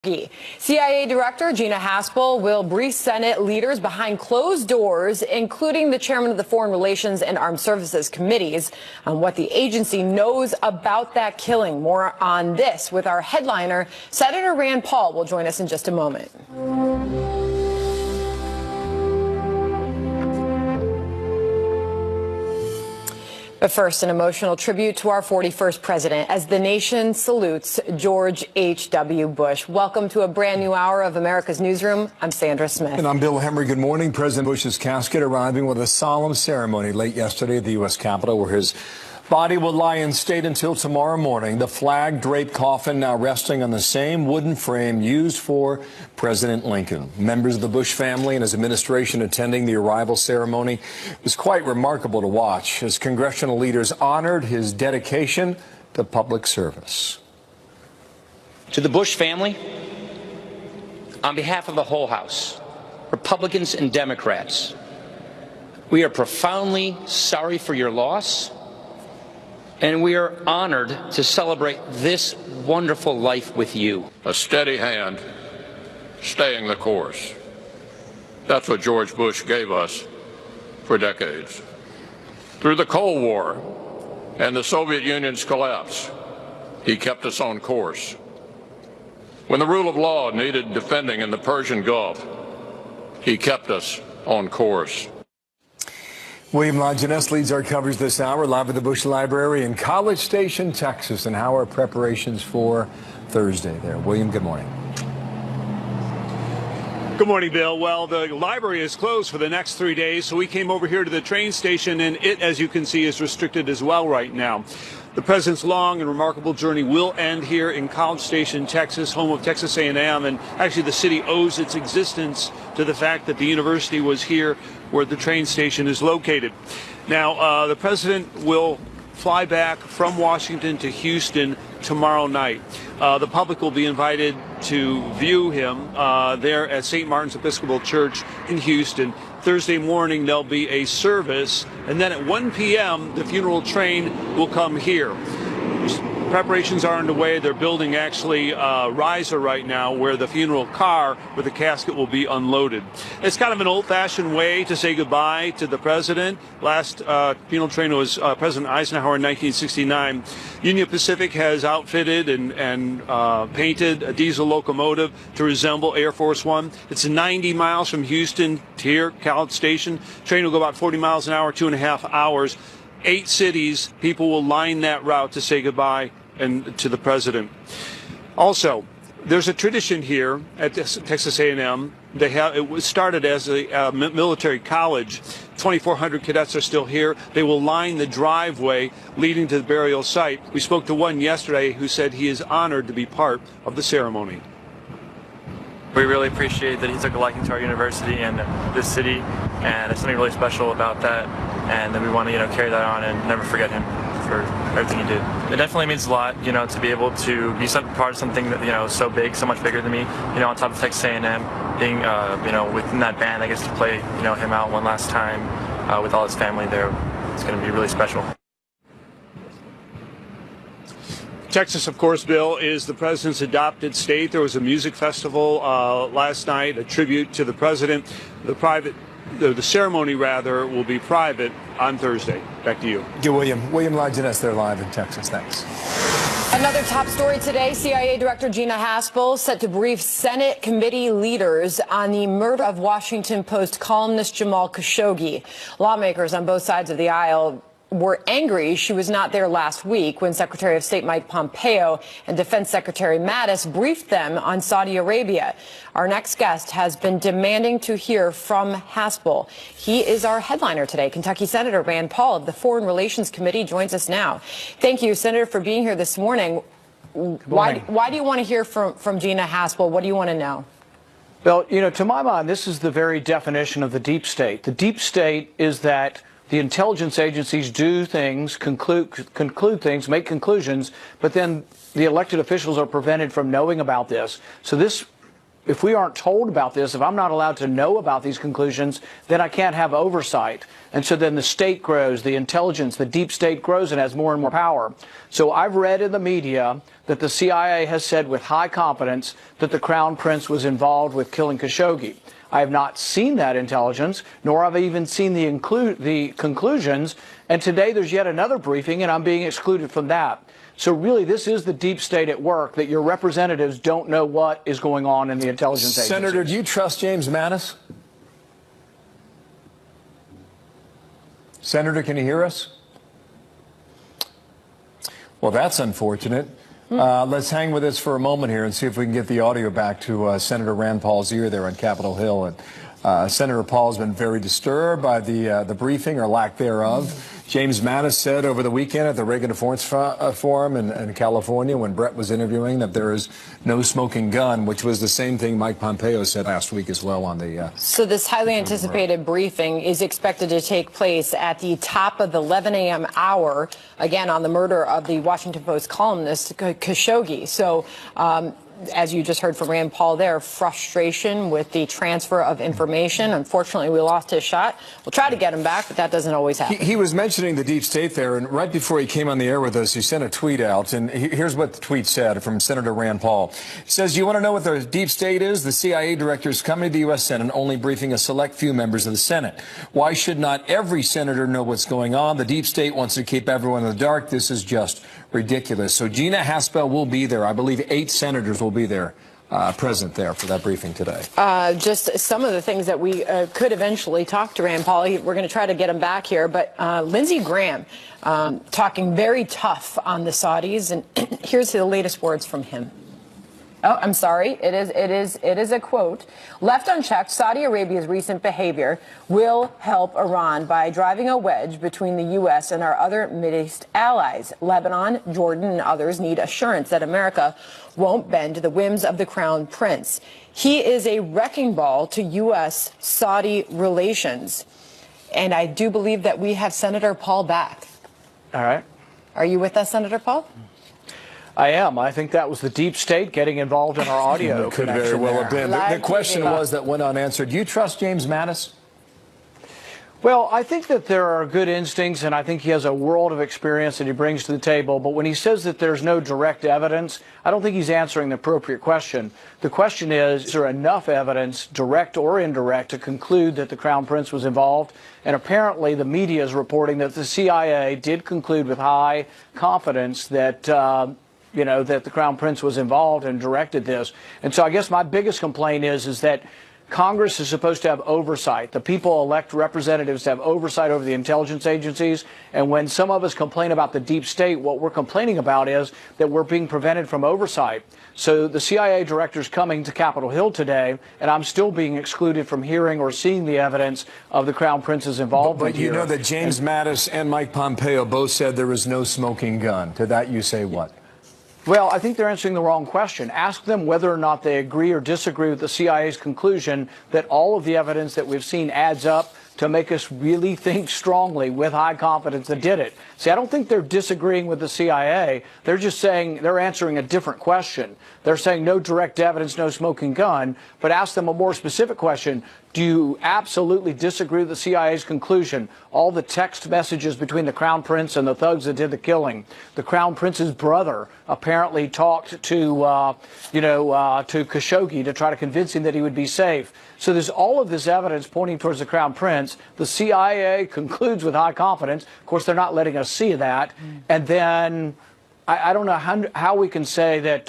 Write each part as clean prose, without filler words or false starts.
CIA Director Gina Haspel will brief Senate leaders behind closed doors, including the chairman of the Foreign Relations and Armed Services Committees, on what the agency knows about that killing. More on this with our headliner, Senator Rand Paul, will join us in just a moment. But first, an emotional tribute to our 41st president as the nation salutes George H.W. Bush. Welcome to a brand new hour of America's Newsroom. I'm Sandra Smith. And I'm Bill Henry. Good morning. President Bush's casket arriving with a solemn ceremony late yesterday at the U.S. Capitol, where his body will lie in state until tomorrow morning. The flag-draped coffin now resting on the same wooden frame used for President Lincoln. Members of the Bush family and his administration attending the arrival ceremony. It was quite remarkable to watch as congressional leaders honored his dedication to public service. To the Bush family, on behalf of the whole House, Republicans and Democrats, we are profoundly sorry for your loss. And we are honored to celebrate this wonderful life with you. A steady hand, staying the course. That's what George Bush gave us for decades. Through the Cold War and the Soviet Union's collapse, he kept us on course. When the rule of law needed defending in the Persian Gulf, he kept us on course. William Lajeunesse leads our coverage this hour, live at the Bush Library in College Station, Texas. And how are preparations for Thursday there? William, good morning. Good morning, Bill. Well, the library is closed for the next 3 days, so we came over here to the train station, and it, as you can see, is restricted as well right now. The president's long and remarkable journey will end here in College Station, Texas, home of Texas A&M, and actually the city owes its existence to the fact that the university was here where the train station is located. Now, the president will fly back from Washington to Houston tomorrow night. The public will be invited to view him there at St. Martin's Episcopal Church in Houston. Thursday morning, there'll be a service, and then at 1 p.m., the funeral train will come here. Preparations are underway. They're building actually a riser right now where the funeral car with the casket will be unloaded. It's kind of an old-fashioned way to say goodbye to the president. Last funeral train was President Eisenhower in 1969. Union Pacific has outfitted and painted a diesel locomotive to resemble Air Force One. It's 90 miles from Houston to here, College Station. Train will go about 40 miles an hour, 2.5 hours. 8 cities, people will line that route to say goodbye and to the president. Also, there's a tradition here at Texas A&M. It was started as a military college. 2,400 cadets are still here. They will line the driveway leading to the burial site. We spoke to one yesterday who said he is honored to be part of the ceremony. We really appreciate that he took a liking to our university and this city, and there's something really special about that, and that we want to, carry that on and never forget him for everything he did. It definitely means a lot, to be able to be part of something that, so big, so much bigger than me, on top of Texas A&M, being, within that band that gets to play, him out one last time with all his family there. It's going to be really special. Texas, of course, Bill, is the president's adopted state. There was a music festival last night, a tribute to the president. The ceremony, rather, will be private on Thursday. Back to you. Yeah, William Lajeunesse there live in Texas. Thanks. Another top story today, CIA Director Gina Haspel set to brief Senate committee leaders on the murder of Washington Post columnist Jamal Khashoggi. Lawmakers on both sides of the aisle were angry she was not there last week when Secretary of State Mike Pompeo and Defense Secretary Mattis briefed them on Saudi Arabia. Our next guest has been demanding to hear from Haspel. He is our headliner today. Kentucky Senator Rand Paul of the Foreign Relations Committee joins us now. Thank you, Senator, for being here this morning. Why do you want to hear from Gina Haspel? What do you want to know? Well, to my mind, this is the very definition of the deep state. The deep state is that the intelligence agencies do things, conclude things, make conclusions, but then the elected officials are prevented from knowing about this. So this if we aren't told about this, if I'm not allowed to know about these conclusions, then I can't have oversight. And so then the state grows, the intelligence, the deep state grows and has more and more power. So I've read in the media that the CIA has said with high confidence that the Crown Prince was involved with killing Khashoggi. I have not seen that intelligence, nor have I even seen the conclusions. And today there's yet another briefing, and I'm being excluded from that. So really, this is the deep state at work, that your representatives don't know what is going on in the intelligence agencies. Senator, do you trust James Mattis? Senator, can you hear us? Well, that's unfortunate. Let's hang with us for a moment here and see if we can get the audio back to Senator Rand Paul's ear there on Capitol Hill. And Senator Paul has been very disturbed by the briefing or lack thereof. James Mattis said over the weekend at the Reagan Defense Forum in California when Brett was interviewing that there is no smoking gun, which was the same thing Mike Pompeo said last week as well on the... So this highly anticipated briefing is expected to take place at the top of the 11 a.m. hour, again, on the murder of the Washington Post columnist Khashoggi. So as you just heard from Rand Paul there, frustration with the transfer of information. Unfortunately, we lost his shot. We'll try to get him back, but that doesn't always happen. He was mentioning the deep state there, and right before he came on the air with us, he sent a tweet out, and here's what the tweet said from Senator Rand Paul. It says, "You want to know what the deep state is? The CIA director is coming to the U.S. Senate, only briefing a select few members of the Senate. Why should not every senator know what's going on? The deep state wants to keep everyone in the dark. This is just ridiculous." So Gina Haspel will be there. I believe 8 senators will be there, present there for that briefing today. Just some of the things that we could eventually talk to Rand Paul. We're going to try to get him back here. But Lindsey Graham talking very tough on the Saudis. And here's the latest words from him. Oh, I'm sorry. It is a quote. "Left unchecked, Saudi Arabia's recent behavior will help Iran by driving a wedge between the U.S. and our other Middle East allies. Lebanon, Jordan, and others need assurance that America won't bend to the whims of the Crown Prince. He is a wrecking ball to U.S.-Saudi relations." And I do believe that we have Senator Paul back. All right. Are you with us, Senator Paul? I am. I think that was the deep state getting involved in our audio. It could very well have been. The question was that went unanswered. Do you trust James Mattis? Well, I think that there are good instincts, and I think he has a world of experience that he brings to the table. But when he says that there's no direct evidence, I don't think he's answering the appropriate question. The question is there enough evidence, direct or indirect, to conclude that the Crown Prince was involved? And apparently the media is reporting that the CIA did conclude with high confidence that that the Crown Prince was involved and directed this. And so I guess my biggest complaint is that Congress is supposed to have oversight. The people elect representatives to have oversight over the intelligence agencies. And when some of us complain about the deep state, what we're complaining about is that we're being prevented from oversight. So the CIA director's coming to Capitol Hill today, and I'm still being excluded from hearing or seeing the evidence of the Crown Prince's involvement. But you know that James Mattis and Mike Pompeo both said there was no smoking gun. To that you say what? Well, I think they're answering the wrong question. Ask them whether or not they agree or disagree with the CIA's conclusion that all of the evidence that we've seen adds up to make us really think strongly with high confidence that did it. See, I don't think they're disagreeing with the CIA. They're just saying they're answering a different question. They're saying no direct evidence, no smoking gun, but ask them a more specific question. Do you absolutely disagree with the CIA's conclusion? All the text messages between the Crown Prince and the thugs that did the killing. The Crown Prince's brother apparently talked to Khashoggi to try to convince him that he would be safe. So there's all of this evidence pointing towards the Crown Prince. The CIA concludes with high confidence. Of course, they're not letting us see that. And then I don't know how we can say that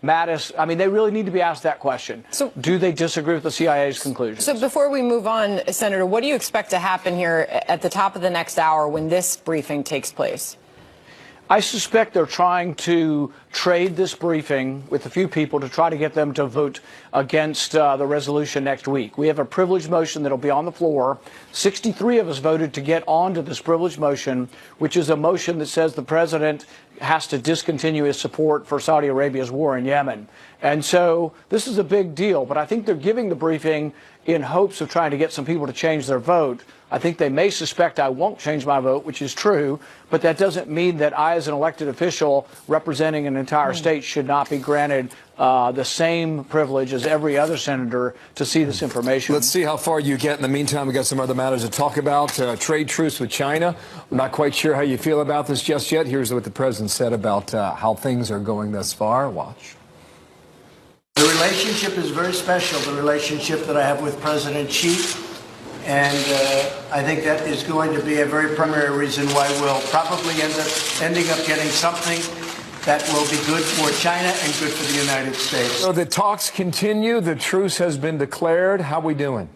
Mattis, I mean, they really need to be asked that question. So, do they disagree with the CIA's conclusions? So before we move on, Senator, what do you expect to happen here at the top of the next hour when this briefing takes place? I suspect they're trying to trade this briefing with a few people to try to get them to vote against the resolution next week. We have a privilege motion that will be on the floor. 63 of us voted to get onto this privilege motion, which is a motion that says the president has to discontinue his support for Saudi Arabia's war in Yemen. And so this is a big deal, but I think they're giving the briefing in hopes of trying to get some people to change their vote. I think they may suspect I won't change my vote, which is true, but that doesn't mean that I, as an elected official representing an entire state should not be granted the same privilege as every other senator to see this information. Let's see how far you get. In the meantime, we've got some other matters to talk about. Trade truce with China. I'm not quite sure how you feel about this just yet. Here's what the president said about how things are going thus far. Watch. The relationship is very special, the relationship that I have with President Xi. And I think that is going to be a very primary reason why we'll probably ending up getting something that will be good for China and good for the United States. So the talks continue. The truce has been declared. How are we doing?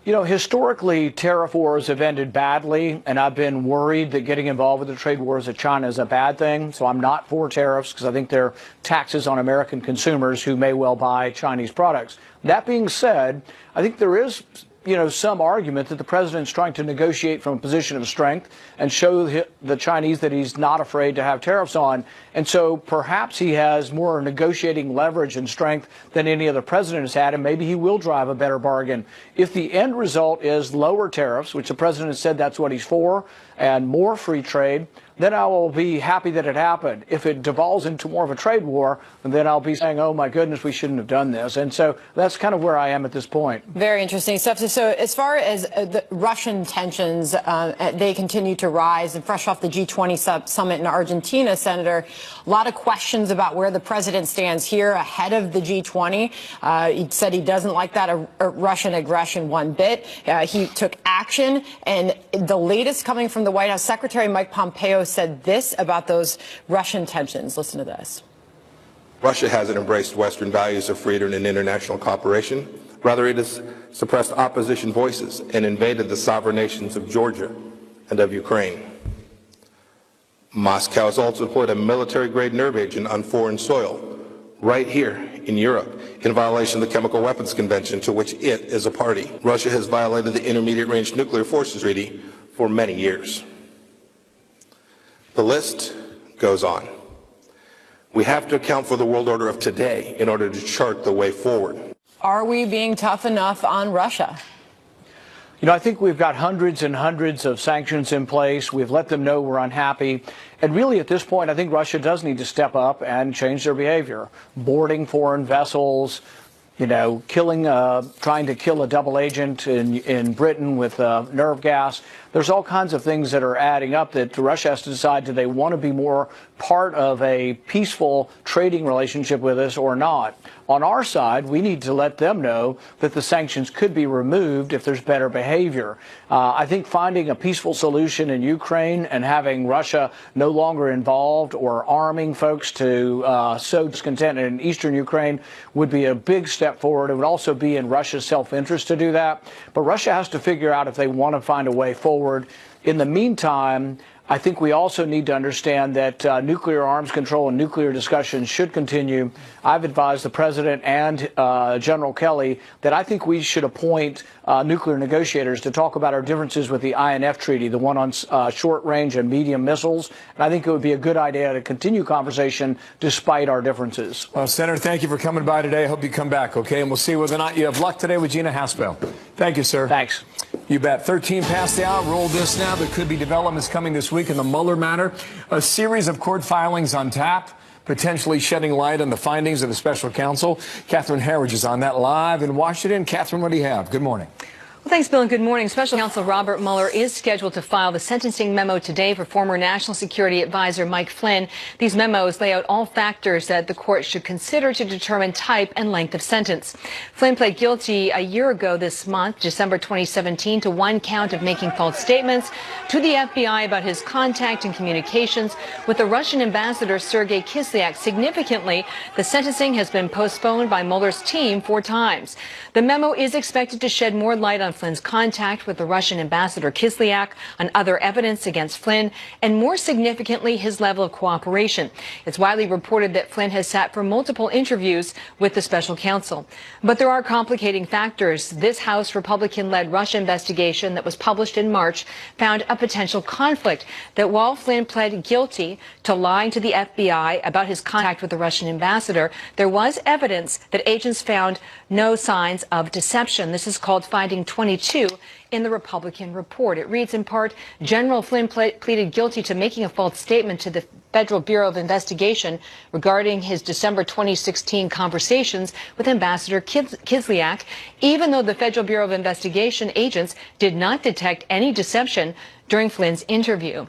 You know, historically, tariff wars have ended badly, and I've been worried that getting involved with the trade wars with China is a bad thing. So I'm not for tariffs because I think they're taxes on American consumers who may well buy Chinese products. That being said, I think there is some argument that the president's trying to negotiate from a position of strength and show the Chinese that he's not afraid to have tariffs on. And so perhaps he has more negotiating leverage and strength than any other president has had, and maybe he will drive a better bargain. If the end result is lower tariffs, which the president has said that's what he's for, and more free trade, then I will be happy that it happened. If it devolves into more of a trade war, then I'll be saying, oh, my goodness, we shouldn't have done this. And so that's kind of where I am at this point. Very interesting stuff. So as far as the Russian tensions, they continue to rise. And fresh off the G20 summit in Argentina, Senator, a lot of questions about where the president stands here ahead of the G20. He said he doesn't like that Russian aggression one bit. He took action. And the latest coming from the White House, Secretary Mike Pompeo said this about those Russian tensions. Listen to this. Russia hasn't embraced Western values of freedom and international cooperation. Rather, it has suppressed opposition voices and invaded the sovereign nations of Georgia and of Ukraine. Moscow has also deployed a military-grade nerve agent on foreign soil, right here in Europe, in violation of the Chemical Weapons Convention, to which it is a party. Russia has violated the Intermediate-Range Nuclear Forces Treaty for many years. The list goes on. We have to account for the world order of today in order to chart the way forward. Are we being tough enough on Russia? You know, I think we've got hundreds and hundreds of sanctions in place. We've let them know we're unhappy. And really, at this point, I think Russia does need to step up and change their behavior. Boarding foreign vessels, trying to kill a double agent in Britain with nerve gas. There's all kinds of things that are adding up that Russia has to decide, do they want to be more part of a peaceful trading relationship with us or not? On our side, we need to let them know that the sanctions could be removed if there's better behavior. I think finding a peaceful solution in Ukraine and having Russia no longer involved or arming folks to sow discontent in eastern Ukraine would be a big step forward. It would also be in Russia's self-interest to do that. But Russia has to figure out if they want to find a way forward. In the meantime, I think we also need to understand that nuclear arms control and nuclear discussions should continue. I've advised the president and General Kelly that I think we should appoint nuclear negotiators to talk about our differences with the INF treaty, the one on short range and medium missiles. And I think it would be a good idea to continue conversation despite our differences. Well, Senator, thank you for coming by today. I hope you come back, okay? And we'll see whether or not you have luck today with Gina Haspel. Thank you, sir. Thanks. You bet. 13 past the hour. Roll this now. There could be developments coming this week in the Mueller matter. A series of court filings on tap, potentially shedding light on the findings of the special counsel. Catherine Herridge is on that live in Washington. Catherine, what do you have? Good morning. Well, thanks, Bill, and good morning. Special counsel Robert Mueller is scheduled to file the sentencing memo today for former National Security Advisor Mike Flynn. These memos lay out all factors that the court should consider to determine type and length of sentence. Flynn pled guilty a year ago this month, December 2017, to one count of making false statements to the FBI about his contact and communications with the Russian ambassador Sergei Kislyak. Significantly, the sentencing has been postponed by Mueller's team 4 times. The memo is expected to shed more light on Flynn's contact with the Russian ambassador Kislyak, on other evidence against Flynn, and more significantly, his level of cooperation. It's widely reported that Flynn has sat for multiple interviews with the special counsel. But there are complicating factors. This House Republican-led Russia investigation that was published in March found a potential conflict, that while Flynn pled guilty to lying to the FBI about his contact with the Russian ambassador, there was evidence that agents found no signs of deception. This is called finding 12 22 in the Republican report. It reads in part, General Flynn pleaded guilty to making a false statement to the Federal Bureau of Investigation regarding his December 2016 conversations with Ambassador Kislyak, even though the Federal Bureau of Investigation agents did not detect any deception during Flynn's interview.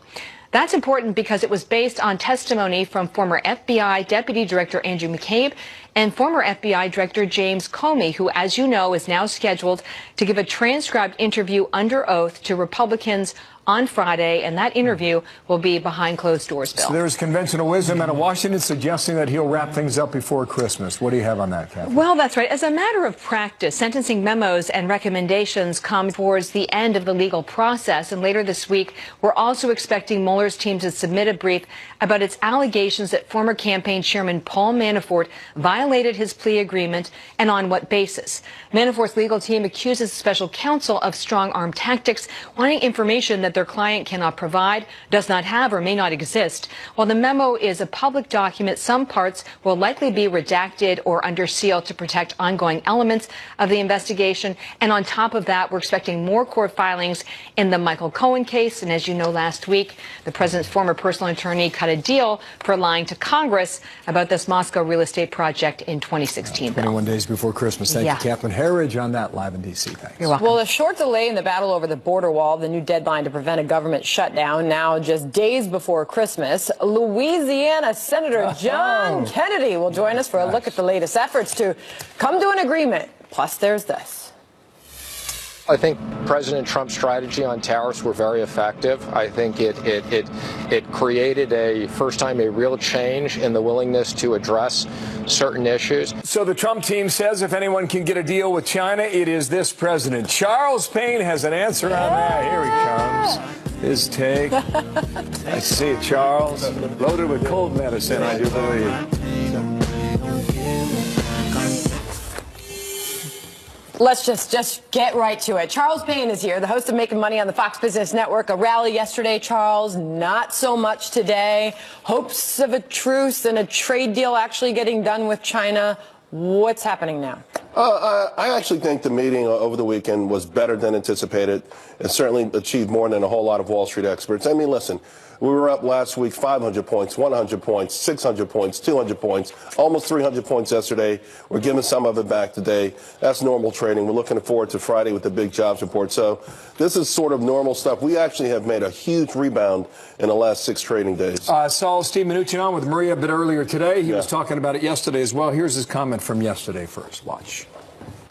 That's important because it was based on testimony from former FBI Deputy Director Andrew McCabe and former FBI Director James Comey, who, as you know, is now scheduled to give a transcribed interview under oath to Republicans on Friday, and that interview will be behind closed doors, Bill. So there's conventional wisdom out of Washington suggesting that he'll wrap things up before Christmas. What do you have on that, Kathy? Well, that's right. As a matter of practice, sentencing memos and recommendations come towards the end of the legal process, and later this week, we're also expecting Mueller's team to submit a brief about its allegations that former campaign chairman Paul Manafort violated his plea agreement, and on what basis. Manafort's legal team accuses the special counsel of strong-arm tactics, wanting information that their client cannot provide, does not have, or may not exist. While the memo is a public document, some parts will likely be redacted or under seal to protect ongoing elements of the investigation. And on top of that, we're expecting more court filings in the Michael Cohen case. And as you know, last week, the president's former personal attorney cut a deal for lying to Congress about this Moscow real estate project in 2016. 21 days before Christmas. Thank you, Catherine Herridge, on that live in D.C. Thanks. You're welcome. Well, a short delay in the battle over the border wall, the new deadline to prevent a government shutdown, now just days before Christmas. Louisiana Senator John Kennedy will join us for a look at the latest efforts to come to an agreement. Plus, there's this. I think President Trump's strategy on tariffs were very effective. I think it created first time a real change in the willingness to address certain issues. So the Trump team says if anyone can get a deal with China, it is this president. Charles Payne has an answer on that. Here he comes. His take. I see it, Charles. Loaded with cold medicine, I do believe. Let's just get right to it. Charles Payne is here, the host of Making Money on the Fox Business Network. A rally yesterday, Charles, not so much today. Hopes of a truce and a trade deal actually getting done with China. What's happening now? I actually think the meeting over the weekend was better than anticipated and certainly achieved more than a whole lot of Wall Street experts. I mean, listen, we were up last week 500 points, 100 points, 600 points, 200 points, almost 300 points yesterday. We're giving some of it back today. That's normal trading. We're looking forward to Friday with the big jobs report. So this is sort of normal stuff. We actually have made a huge rebound in the last 6 trading days. Saw Steve Mnuchin on with Maria a bit earlier today. He was talking about it yesterday as well. Here's his comment from yesterday first. Watch.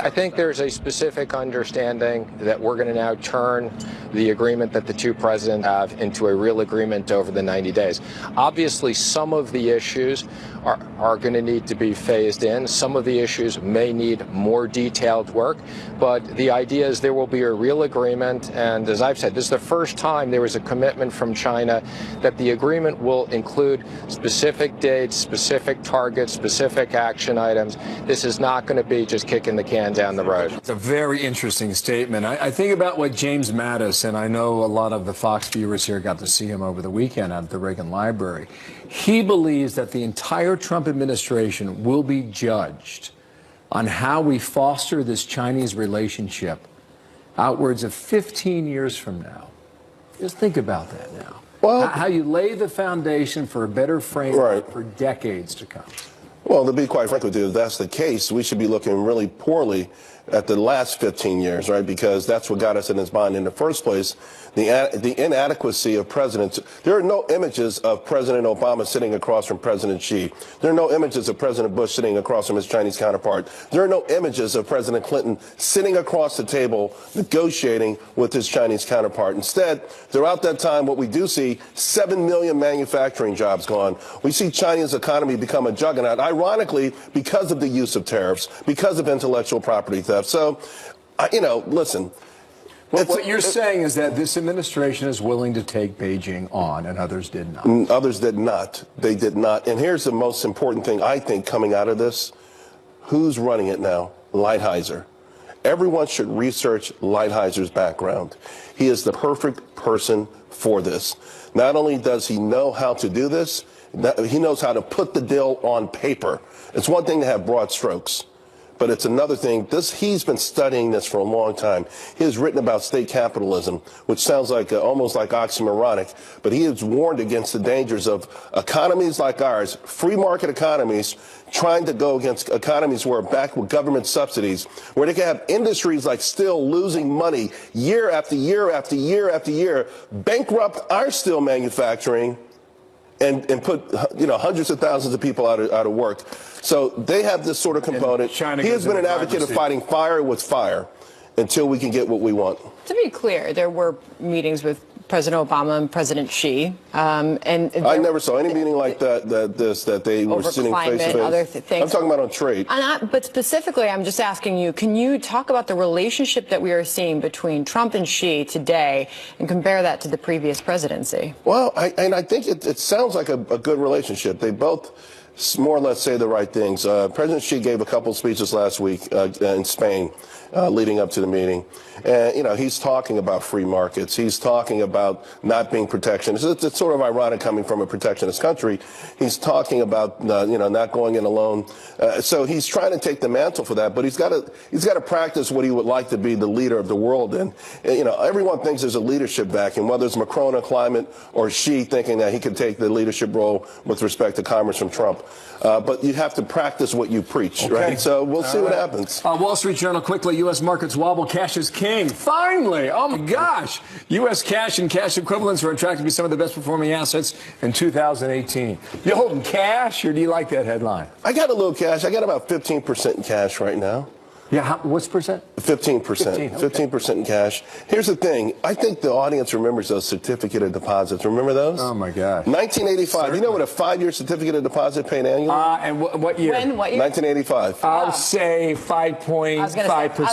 I think there's a specific understanding that we're going to now turn the agreement that the two presidents have into a real agreement over the 90 days. Obviously, some of the issues are going to need to be phased in. Some of the issues may need more detailed work, but the idea is there will be a real agreement. And as I've said, this is the first time there was a commitment from China that the agreement will include specific dates, specific targets, specific action items. This is not going to be just kicking the can down the road. It's a very interesting statement. I think about what James Mattis, and I know a lot of the Fox viewers here got to see him over the weekend at the Reagan Library. He believes that the entire Trump administration will be judged on how we foster this Chinese relationship outwards of 15 years from now. Just think about that now. Well, how you lay the foundation for a better framework for decades to come. Well, to be quite frank with you, if that's the case, we should be looking really poorly at the last 15 years, right? Because that's what got us in this bind in the first place. The inadequacy of presidents. There are no images of President Obama sitting across from President Xi. There are no images of President Bush sitting across from his Chinese counterpart. There are no images of President Clinton sitting across the table negotiating with his Chinese counterpart. Instead, throughout that time, what we do see, 7 million manufacturing jobs gone. We see China's economy become a juggernaut, ironically, because of the use of tariffs, because of intellectual property theft. So, listen. What you're saying is that this administration is willing to take Beijing on, and others did not. Others did not. They did not. And here's the most important thing, I think, coming out of this. Who's running it now? Lighthizer. Everyone should research Lighthizer's background. He is the perfect person for this. Not only does he know how to do this, he knows how to put the deal on paper. It's one thing to have broad strokes, but it's another thing. He's been studying this for a long time. He has written about state capitalism, which sounds like almost like oxymoronic, but he has warned against the dangers of economies like ours, free market economies, trying to go against economies where are backed with government subsidies, where they can have industries like steel losing money year after year after year after year, bankrupt our steel manufacturing, and put hundreds of thousands of people out of work. So they have this sort of component. He has been an advocate of fighting fire with fire until we can get what we want. To be clear, there were meetings with President Obama and President Xi, and I never saw any meeting like that they were sitting face to face. Other things. I'm talking about on trade. But specifically, I'm just asking you, can you talk about the relationship that we are seeing between Trump and Xi today and compare that to the previous presidency? Well, I think it sounds like a good relationship. They both more or less say the right things. President Xi gave a couple speeches last week in Spain leading up to the meeting. And, he's talking about free markets. He's talking about not being protectionist. It's sort of ironic coming from a protectionist country. He's talking about, not going in alone. So he's trying to take the mantle for that, but he's got to practice what he would like to be the leader of the world. And, everyone thinks there's a leadership vacuum, whether it's Macron on climate or Xi thinking that he could take the leadership role with respect to commerce from Trump. But you have to practice what you preach, right? So we'll see what happens. Wall Street Journal, quickly, U.S. markets wobble. Cash is king. Finally. Oh, my gosh. U.S. cash and cash equivalents are on track to be some of the best performing assets in 2018. You holding cash, or do you like that headline? I got a little cash. I got about 15% in cash right now. Yeah, what's percent? 15%. 15% in cash. Here's the thing. I think the audience remembers those certificate of deposits. Remember those? Oh, my God. 1985. Certainly. You know what a 5-year certificate of deposit paid annually? And what year? When? What year? 1985. I'll say 5.5%. I was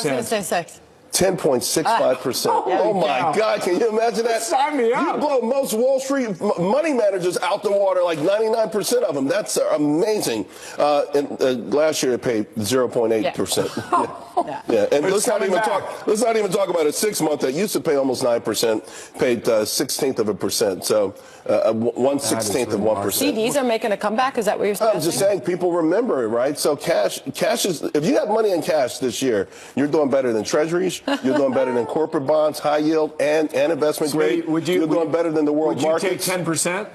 going to say 6. 10.65%. Oh my God, can you imagine that? Sign me up. You blow most Wall Street money managers out the water, like 99% of them. That's amazing. And last year it paid 0.8%. Yeah. And let's not even talk about a 6-month that used to pay almost 9%, paid 1/16%. So 1/16 of 1%. CDs are making a comeback. Is that what you're saying? I'm just saying people remember it, right? So cash is, if you have money in cash this year, you're doing better than treasuries. You're doing better than corporate bonds, high yield, and investment grade. You're doing better than the world markets. Would you take 10%?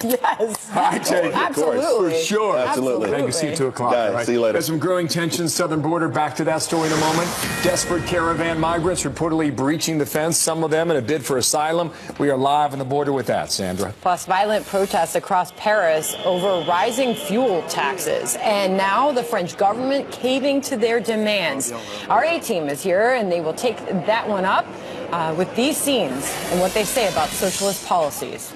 Yes. I take it. Absolutely. For sure. Absolutely. Thank you. See you 2 o'clock. Guys, right? see you later. There's some growing tensions, southern border. Back to that story in a moment. Desperate caravan migrants reportedly breaching the fence, some of them in a bid for asylum. We are live on the border with that, Sandra. Plus, violent protests across Paris over rising fuel taxes. And now the French government caving to their demands. Our A-team is here, and they will take that one up with these scenes and what they say about socialist policies.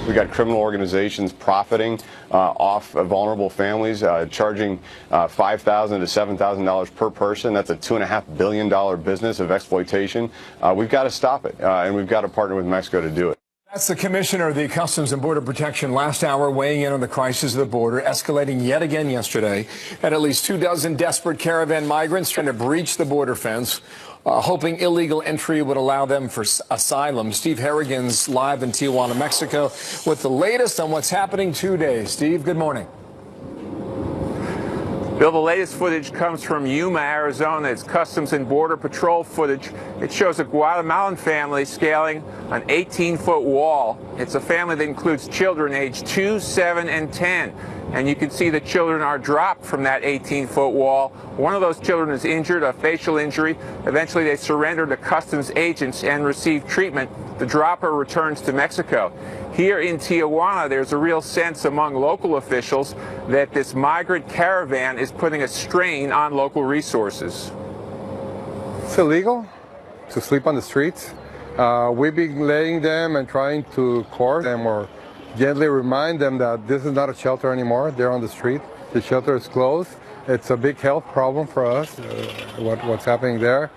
We got criminal organizations profiting off vulnerable families, charging $5,000 to $7,000 per person. That's a $2.5 billion business of exploitation. We've got to stop it, and we've got to partner with Mexico to do it. That's the Commissioner of the Customs and Border Protection last hour weighing in on the crisis of the border, escalating yet again yesterday. At least 24 desperate caravan migrants trying to breach the border fence, hoping illegal entry would allow them for asylum. Steve Harrigan's live in Tijuana, Mexico, with the latest on what's happening today. Steve, good morning. Bill, the latest footage comes from Yuma, Arizona. It's Customs and Border Patrol footage. It shows a Guatemalan family scaling an 18-foot wall. It's a family that includes children aged 2, 7, and 10. And you can see the children are dropped from that 18-foot wall. One of those children is injured, a facial injury. Eventually, they surrender to customs agents and receive treatment. The dropper returns to Mexico. Here in Tijuana, there's a real sense among local officials that this migrant caravan is putting a strain on local resources. It's illegal to sleep on the streets. We've been letting them and trying to court them or gently remind them that this is not a shelter anymore. They're on the street. The shelter is closed. It's a big health problem for us, what's happening there.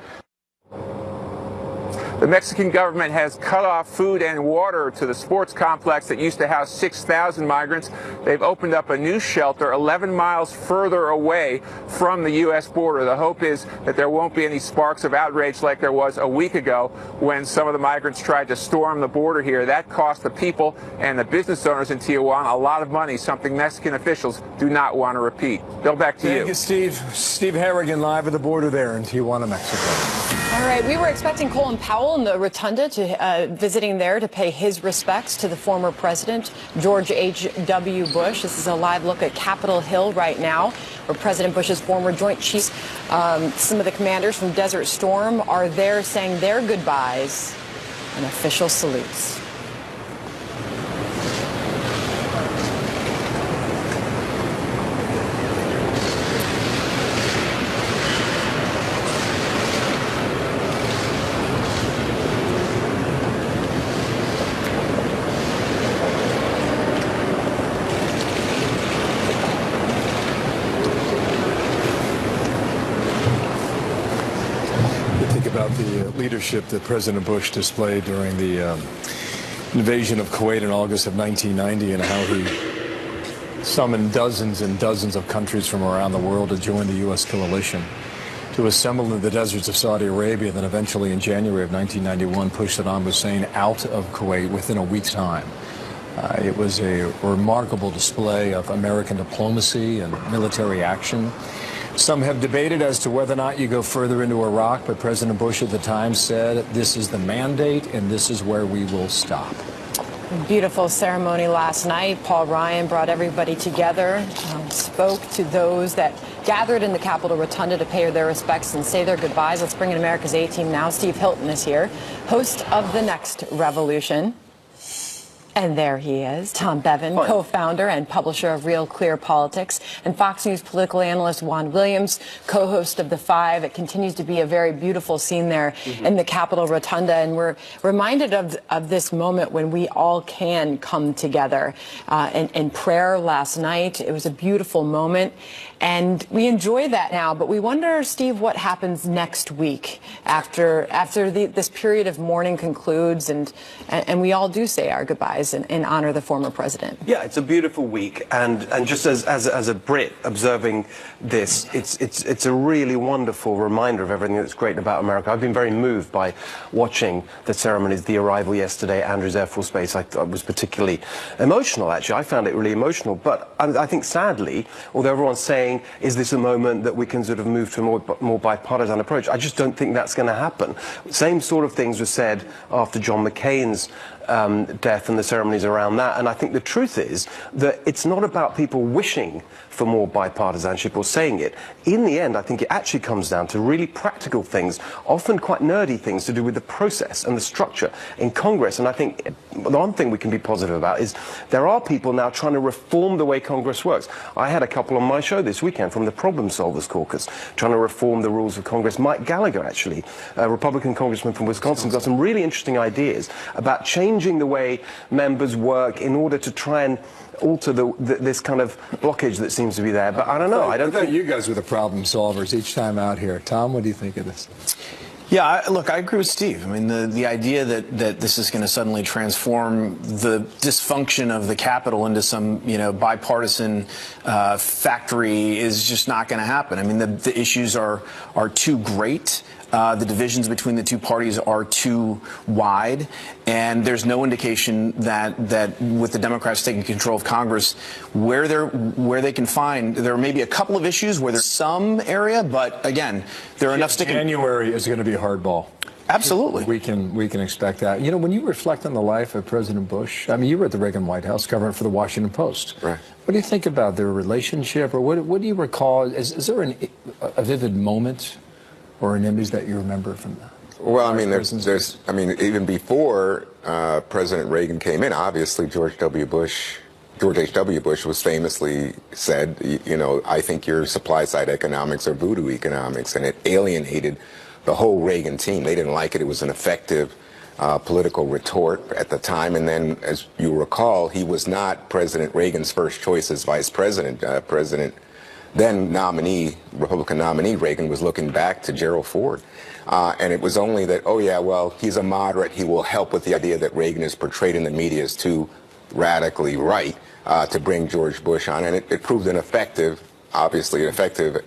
The Mexican government has cut off food and water to the sports complex that used to house 6,000 migrants. They've opened up a new shelter 11 miles further away from the U.S. border. The hope is that there won't be any sparks of outrage like there was a week ago when some of the migrants tried to storm the border here. That cost the people and the business owners in Tijuana a lot of money, something Mexican officials do not want to repeat. Bill, back to you. Thank you, Steve. Steve Harrigan live at the border there in Tijuana, Mexico. All right, we were expecting Colin Powell in the Rotunda visiting there to pay his respects to the former president, George H.W. Bush. This is a live look at Capitol Hill right now, where President Bush's former Joint Chiefs, some of the commanders from Desert Storm, are there saying their goodbyes and official salutes. About the leadership that President Bush displayed during the invasion of Kuwait in August of 1990 and how he summoned dozens and dozens of countries from around the world to join the U.S. coalition, to assemble in the deserts of Saudi Arabia, then eventually in January of 1991 pushed Saddam Hussein out of Kuwait within a week's time. It was a remarkable display of American diplomacy and military action. Some have debated as to whether or not you go further into Iraq, but President Bush at the time said this is the mandate and this is where we will stop. Beautiful ceremony last night. Paul Ryan brought everybody together, spoke to those that gathered in the Capitol Rotunda to pay their respects and say their goodbyes. Let's bring in America's A-Team now. Steve Hilton is here, host of The Next Revolution. And there he is, Tom Bevan, co-founder and publisher of Real Clear Politics, and Fox News political analyst Juan Williams, co-host of The Five. It continues to be a very beautiful scene there in the Capitol Rotunda, and we're reminded of this moment when we all can come together. In prayer last night, it was a beautiful moment, and we enjoy that now, but we wonder, Steve, what happens next week after this period of mourning concludes, and we all do say our goodbyes and honor the former president. Yeah, it's a beautiful week, and just as a Brit observing this, it's a really wonderful reminder of everything that's great about America. I've been very moved by watching the ceremonies, the arrival yesterday at Andrews Air Force Base. I was particularly emotional, actually. I found it really emotional, but I think sadly, although everyone's saying, is this a moment that we can sort of move to a more bipartisan approach, I just don't think that's going to happen. Same sort of things were said after John McCain's death and the ceremonies around that, and I think the truth is that it's not about people wishing for more bipartisanship or saying it. In the end, I think it actually comes down to really practical things, often quite nerdy things to do with the process and the structure in Congress. And I think the one thing we can be positive about is there are people now trying to reform the way Congress works. I had a couple on my show this weekend from the Problem Solvers Caucus trying to reform the rules of Congress. Mike Gallagher, actually, a Republican congressman from Wisconsin, got some really interesting ideas about changing the way members work in order to try and alter this kind of blockage that seems to be there. But I don't know. I don't think you guys were the problem solvers each time out here. Tom, what do you think of this? Yeah, look, I agree with Steve. I mean, the idea that this is going to suddenly transform the dysfunction of the Capitol into some, bipartisan factory is just not going to happen. I mean, the issues are too great. The divisions between the two parties are too wide, and there's no indication that with the Democrats taking control of Congress, where they can find, there may be a couple of issues where there's some area, but again, there are enough sticking. January is going to be a hardball. Absolutely. We can expect that. When you reflect on the life of President Bush, I mean, you were at the Reagan White House covering for the Washington Post. Right. What do you think about their relationship, or what do you recall? Is there a vivid moment or an image that you remember from that? Well, I mean, there's even before President Reagan came in, obviously George H.W. Bush was famously said, I think your supply side economics are voodoo economics, and it alienated the whole Reagan team. They didn't like it. It was an effective political retort at the time. And then, as you recall, he was not President Reagan's first choice as vice president. President then nominee, Republican nominee Reagan, was looking back to Gerald Ford. And it was only that, oh yeah, well, he's a moderate, he will help with the idea that Reagan is portrayed in the media as too radically right, to bring George Bush on. And it proved obviously an effective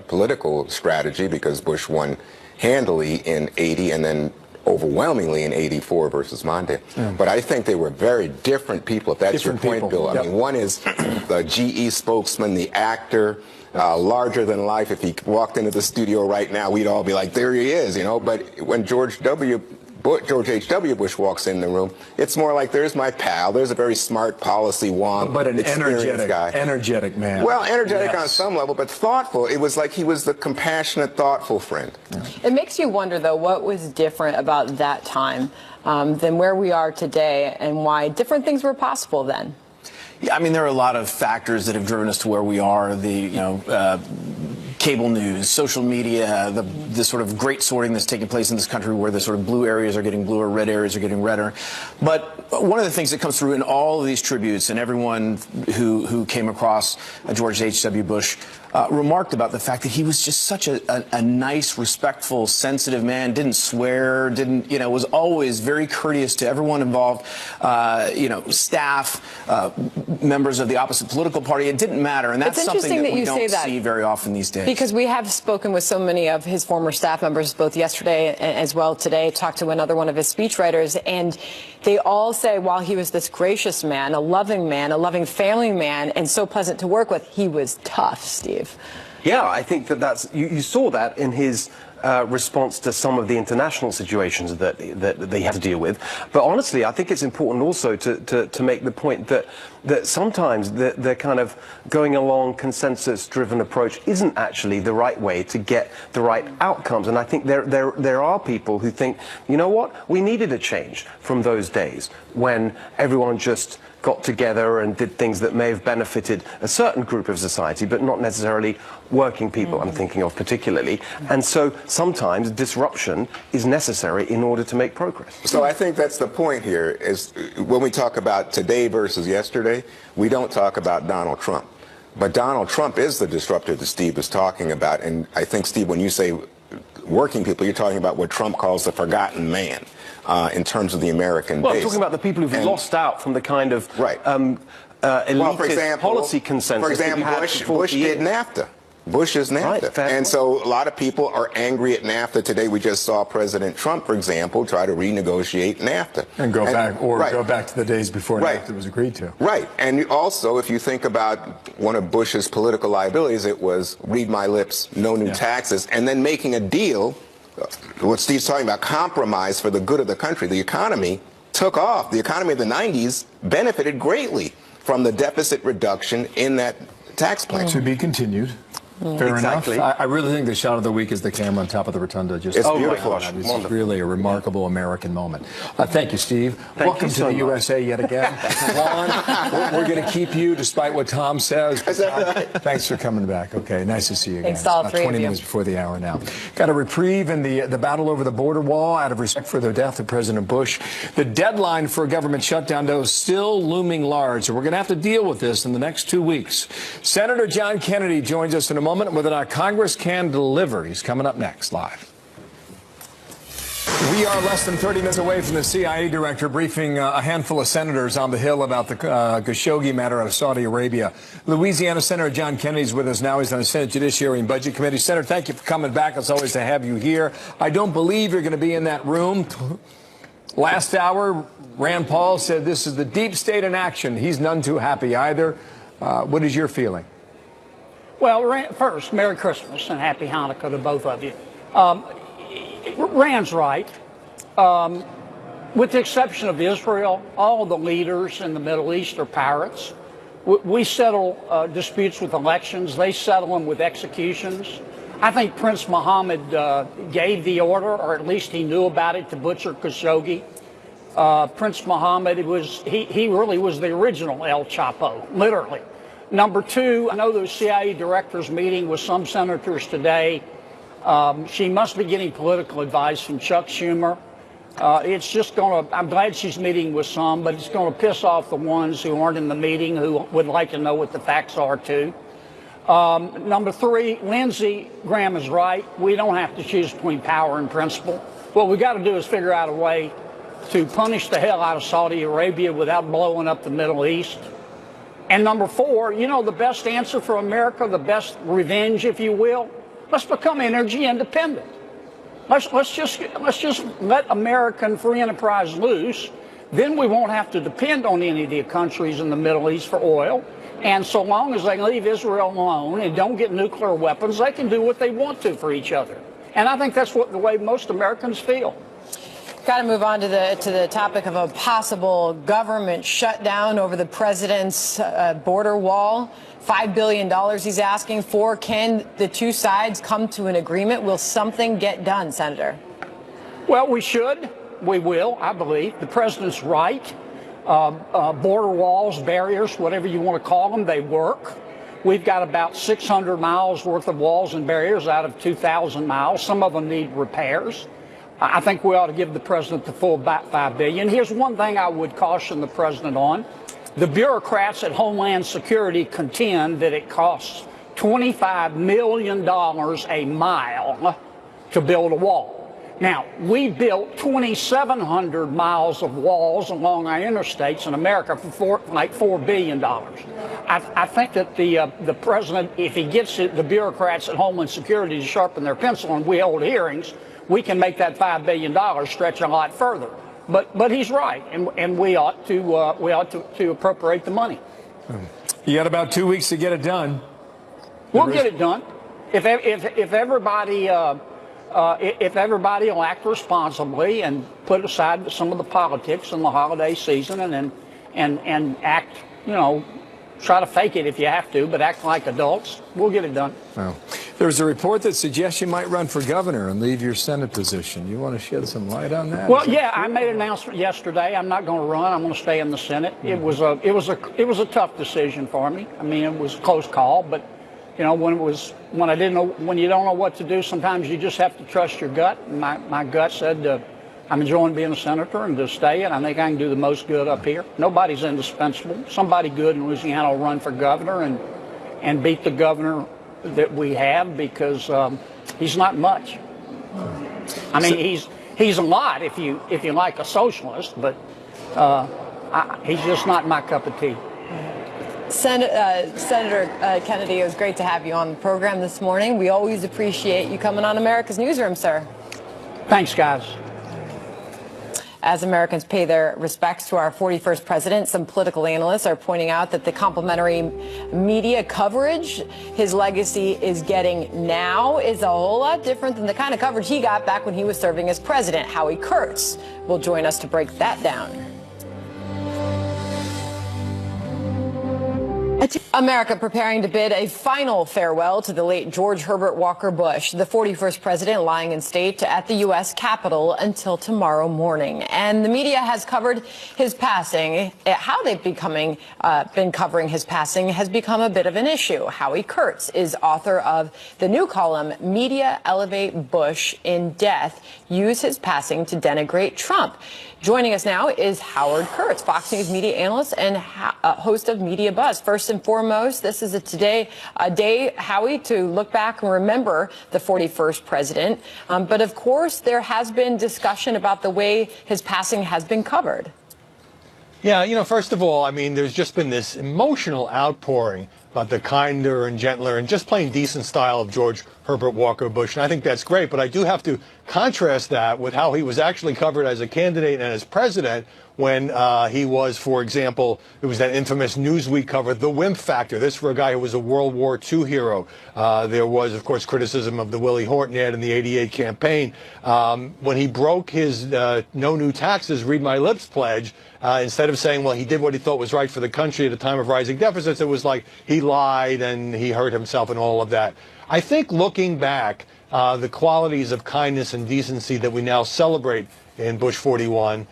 political strategy, because Bush won handily in 80 and then overwhelmingly in 84 versus Mondale. But I think they were very different people, if that's your point, Bill. I mean, one is the GE spokesman, the actor, larger than life. If he walked into the studio right now, we'd all be like, there he is, you know. But when George H.W. Bush walks in the room, it's more like, there's my pal, there's a very smart policy wonk, but an experienced energetic man. Well, energetic on some level, but thoughtful. It was like he was the compassionate, thoughtful friend. It makes you wonder, though, what was different about that time than where we are today, and why different things were possible then. Yeah, I mean, there are a lot of factors that have driven us to where we are. Cable news, social media, the sort of great sorting that's taking place in this country, where the sort of blue areas are getting bluer, red areas are getting redder. But one of the things that comes through in all of these tributes, and everyone who came across George H.W. Bush remarked about the fact that he was just such a nice, respectful, sensitive man, didn't swear, was always very courteous to everyone involved, staff, members of the opposite political party. It didn't matter, and that's something that we don't see very often these days. Because we have spoken with so many of his former staff members, both yesterday as well today, talked to another one of his speechwriters, and they all say while he was this gracious man, a loving family man, and so pleasant to work with, he was tough, Steve. Yeah, I think that's you saw that in his response to some of the international situations that they had to deal with. But honestly, I think it's important also to make the point that sometimes the kind of going along consensus-driven approach isn't actually the right way to get the right outcomes. And I think there are people who think, you know what, we needed a change from those days when everyone just got together and did things that may have benefited a certain group of society, but not necessarily working people, I'm thinking of particularly. And so sometimes disruption is necessary in order to make progress. So I think that's the point here, is when we talk about today versus yesterday, we don't talk about Donald Trump. But Donald Trump is the disruptor that Steve was talking about. And I think, Steve, when you say working people, you're talking about what Trump calls the forgotten man. In terms of the American base. Well, I'm talking about the people who've lost out from the kind of elitist policy consensus. For example, Bush did NAFTA. Bush is NAFTA. Right, and so a lot of people are angry at NAFTA today. We just saw President Trump, for example, try to renegotiate NAFTA. And go back to the days before NAFTA was agreed to. Right. And also, if you think about one of Bush's political liabilities, it was read my lips, no new taxes, and then making a deal, what Steve's talking about, compromise for the good of the country. The economy took off. The economy of the 90s benefited greatly from the deficit reduction in that tax plan. To be continued. Fair enough. I really think the shot of the week is the camera on top of the rotunda. It's beautiful. It's really a remarkable American moment. Thank you, Steve. Welcome to the USA yet again. Juan, we're going to keep you despite what Tom says. Thanks for coming back. Okay, nice to see you again. Thanks to all three of you. 20 minutes before the hour now. Got a reprieve in the battle over the border wall out of respect for the death of President Bush. The deadline for a government shutdown, though, is still looming large, so we're going to have to deal with this in the next 2 weeks. Senator John Kennedy joins us in a moment. Whether or not Congress can deliver. He's coming up next, live. We are less than 30 minutes away from the CIA director briefing a handful of senators on the Hill about the Khashoggi matter out of Saudi Arabia. Louisiana Senator John Kennedy is with us now. He's on the Senate Judiciary and Budget Committee. Senator, thank you for coming back. It's always to have you here. I don't believe you're going to be in that room. Last hour, Rand Paul said this is the deep state in action. He's none too happy either. What is your feeling? Well, first, Merry Christmas and Happy Hanukkah to both of you. Rand's right. With the exception of Israel, all the leaders in the Middle East are pirates. We settle disputes with elections. They settle them with executions. I think Prince Mohammed gave the order, or at least he knew about it, to butcher Khashoggi. Prince Mohammed, he really was the original El Chapo, literally. Number two, I know the CIA director's meeting with some senators today. She must be getting political advice from Chuck Schumer. It's just going to, I'm glad she's meeting with some, but it's going to piss off the ones who aren't in the meeting, who would like to know what the facts are too. Number three, Lindsey Graham is right. We don't have to choose between power and principle. What we got to do is figure out a way to punish the hell out of Saudi Arabia without blowing up the Middle East. And number four, you know, the best answer for America, the best revenge, if you will, let's become energy independent. Let's just let American free enterprise loose. Then we won't have to depend on any of the countries in the Middle East for oil. And so long as they leave Israel alone and don't get nuclear weapons, they can do what they want to for each other. And I think that's the way most Americans feel. Got to move on to the topic of a possible government shutdown over the president's border wall. $5 billion he's asking for. Can the two sides come to an agreement? Will something get done, Senator? Well, we should. We will, I believe. The president's right. Border walls, barriers, whatever you want to call them, they work. We've got about 600 miles worth of walls and barriers out of 2,000 miles. Some of them need repairs. I think we ought to give the president the full $5 billion. Here's one thing I would caution the president on. The bureaucrats at Homeland Security contend that it costs $25 million a mile to build a wall. Now, we built 2,700 miles of walls along our interstates in America for like $4 billion. I think that the president, if he gets the bureaucrats at Homeland Security to sharpen their pencil and we hold hearings, we can make that $5 billion stretch a lot further. But he's right, and we ought to appropriate the money. You got about 2 weeks to get it done. We'll get it done. If everybody will act responsibly and put aside some of the politics in the holiday season and act, you know, try to fake it if you have to, but act like adults, we'll get it done. Wow. There's a report that suggests you might run for governor and leave your Senate position. You want to shed some light on that? Well, yeah, I made an announcement yesterday. I'm not going to run. I'm going to stay in the Senate. It was a tough decision for me. I mean, it was a close call, but you know, when you don't know what to do, sometimes you just have to trust your gut. And my gut said I'm enjoying being a senator and to stay, and I think I can do the most good up here. Nobody's indispensable. Somebody good in Louisiana will run for governor and beat the governor that we have, because he's not much. I mean, he's a lot if you like a socialist, but he's just not my cup of tea. Senator Kennedy, it was great to have you on the program this morning. We always appreciate you coming on America's Newsroom, sir. Thanks, guys. As Americans pay their respects to our 41st president, some political analysts are pointing out that the complimentary media coverage his legacy is getting now is a whole lot different than the kind of coverage he got back when he was serving as president. Howie Kurtz will join us to break that down. America preparing to bid a final farewell to the late George Herbert Walker Bush, the 41st president lying in state at the U.S. Capitol until tomorrow morning. And the media has covered his passing. How they've been covering his passing has become a bit of an issue. Howie Kurtz is author of the new column, Media Elevate Bush in Death, Use His Passing to Denigrate Trump. Joining us now is Howard Kurtz, Fox News media analyst and host of Media Buzz. First and foremost, this is a day, Howie, to look back and remember the 41st president. But of course, there has been discussion about the way his passing has been covered. Yeah, you know, first of all, I mean, there's just been this emotional outpouring about the kinder and gentler and just plain decent style of George Herbert Walker Bush. And I think that's great. But I do have to contrast that with how he was actually covered as a candidate and as president when he was, for example, it was that infamous Newsweek cover, The Wimp Factor. This for a guy who was a World War II hero. There was, of course, criticism of the Willie Horton ad in the '88 campaign. When he broke his no new taxes, read my lips pledge, instead of saying, well, he did what he thought was right for the country at a time of rising deficits, it was like he lied and he hurt himself and all of that. I think looking back, the qualities of kindness and decency that we now celebrate in Bush 41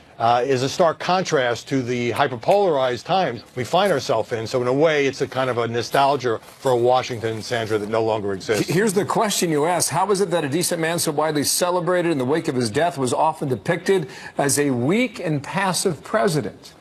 is a stark contrast to the hyperpolarized times we find ourselves in. So in a way, it's a kind of a nostalgia for a Washington, Sandra, that no longer exists. Here's the question you asked. How is it that a decent man so widely celebrated in the wake of his death was often depicted as a weak and passive president?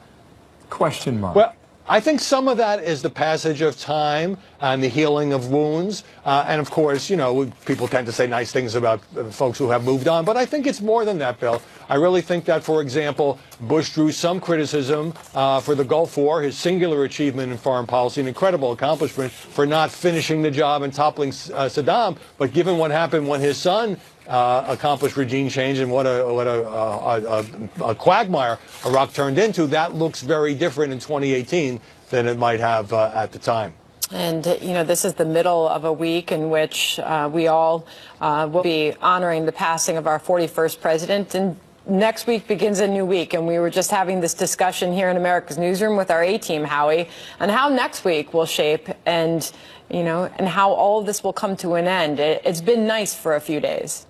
Question mark. I think some of that is the passage of time and the healing of wounds. And of course, you know, people tend to say nice things about folks who have moved on. But I think it's more than that, Bill. I really think that, for example, Bush drew some criticism for the Gulf War, his singular achievement in foreign policy, an incredible accomplishment for not finishing the job and toppling Saddam. But given what happened when his son accomplished regime change and what a quagmire Iraq turned into, that looks very different in 2018 than it might have at the time. And, you know, this is the middle of a week in which we all will be honoring the passing of our 41st president. And next week begins a new week. And we were just having this discussion here in America's Newsroom with our A-team, Howie, on how next week will shape and, you know, and how all of this will come to an end. It's been nice for a few days.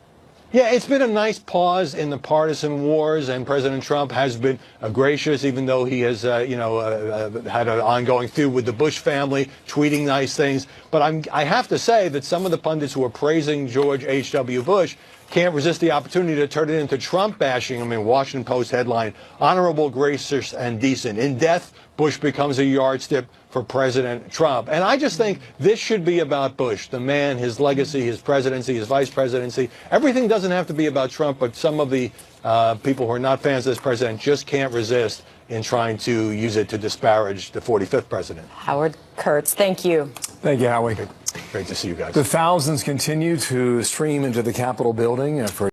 Yeah, it's been a nice pause in the partisan wars, and President Trump has been gracious, even though he has, had an ongoing feud with the Bush family, tweeting nice things. But I have to say that some of the pundits who are praising George H.W. Bush can't resist the opportunity to turn it into Trump bashing. I mean, Washington Post headline, honorable, gracious, and decent. In death, Bush becomes a yardstick for President Trump. And I just think this should be about Bush, the man, his legacy, his presidency, his vice presidency. Everything doesn't have to be about Trump, but some of the people who are not fans of this president just can't resist in trying to use it to disparage the 45th president. Howard Kurtz, thank you. Thank you, Howie. Great to see you guys. The thousands continue to stream into the Capitol building for